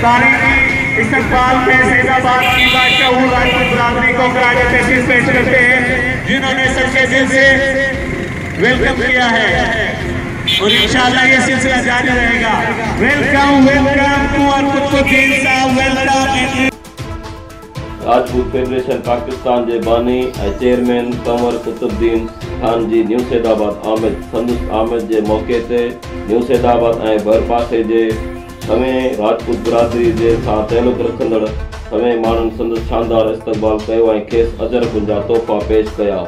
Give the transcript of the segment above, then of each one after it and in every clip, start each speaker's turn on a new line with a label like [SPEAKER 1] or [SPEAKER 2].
[SPEAKER 1] तारीखी इस्तकबाल में फैजाबाद की बादशाह राजपूत बरादरी को खराज तहसीन पेश करते हैं, जिन्होंने सच्चे दिल से वेलकम किया है और इंशाअल्लाह ये सिलसिला जारी रहेगा। वेलकम वेलकम कुंवर कुतुबुद्दीन साहब, वेलकम।
[SPEAKER 2] राजपूत फेडरेशन पाकिस्तान के बानी चेयरमैन कुंवर कुतुबुद्दीन खान जी न्यू सैदाबाद आमद संदुस आमद के मौके ते न्यू सैदाबाद भर पासे जे समय राजपूत बिरादरी के साथ ताल्लुक रखंदड़ समय मानन संदुस शानदार इस्तकबाल किया और खेस अजरबुन जा तोहफा पेश किया।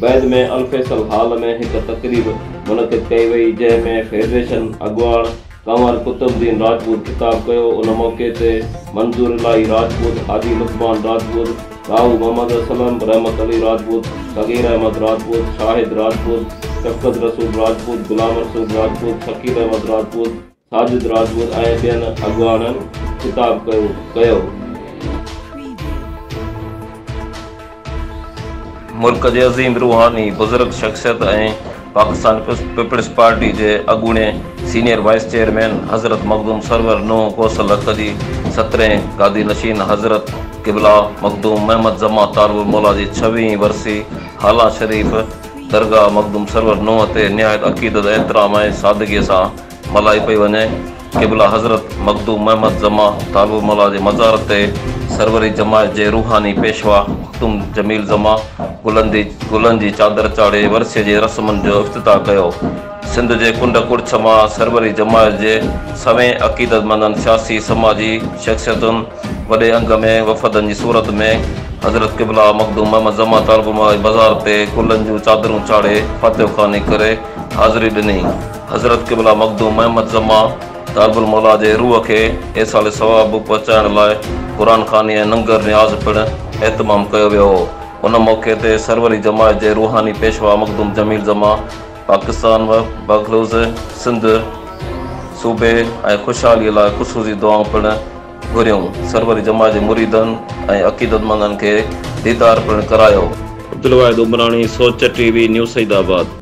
[SPEAKER 2] बैद में अल फैसल हाल में एक तकरीब मुनक़िद कई वई, जैमें फेडरेशन अगवान कुंवर कुतुबुद्दीन राजपूत खिताब किया। उन मौके ते मंजूर इलाही राजपूत, हाजी लुत्मान राजपूत, राहू मोहम्मद असलम, रहमत अली राजपूत, सगीर अहमद राजपूत, शाहिद राजपूत, शफकत रसूल राजपूत, गुलाम रसूल राजपूत, शकील अहमद राजपूत, साजिद राजपूत ॿियनि अगवाननि खिताब कयो। मुल्क के अज़ीम रूहानी बुजुर्ग शख्सियत पाकिस्तान पीपल्स पार्टी के अगूणे सीनियर वाइस चेयरमैन हज़रत मखदूम सरवर नूह कौसल हक़ जी 17 गादी नशीन हज़रत क़िबला मखदूम महमद जमा तालबुल मौला जी 26वीं वरसी हाला शरीफ दरगाह मखदूम सरवर नूह ते निहायत अक़ीदत एहतराम सादगी से मल्हाई पई वञे। क़िबला हज़रत मखदूम महमद जमा तालबुल मौला जे मज़ार ते सरवरी जमायत के रूहानी पेशवा मखदूम जमील जमा गुलन जी चादर चाढ़े वर्से के रस्मन जो इफ्तिताह किया। सिंध के कुंड कुड़छ में सरवरी जमायत के सवें अक़ीदतमंदन सियासी समाजी शख्सियतुन वडे अंग में वफ़दन की सूरत में हज़रत क़िबला मखदूम महमद जमा तालबुल मौला बाज़ार ते गुलन जूं चादरूं चाढ़े फातिह ख़ानी करे हाज़िरी ॾिनी। हज़रत क़िबला मखदूम महमद जमा तालबुल मौला के रूह के एसाल सवाब पहुँचाइण लाइ कुरान खानी नंगर न्याज़ पिण एहतमाम किया वियो हो। उन मौके ते सरवरी जमायत के रूहानी पेशवा मखदूम जमील जमा पाकिस्तान व बखलूज़ सिंध सूबे खुशहाली लाइ ख़ुशूसी दुआऊं पिण घुरियूं। सरवरी जमायत के मुरीदन अक़ीदतमंदन के दीदार पिण करायो। अब्दुल वाहिद उमरानी, सोच टीवी, न्यू सैदाबाद।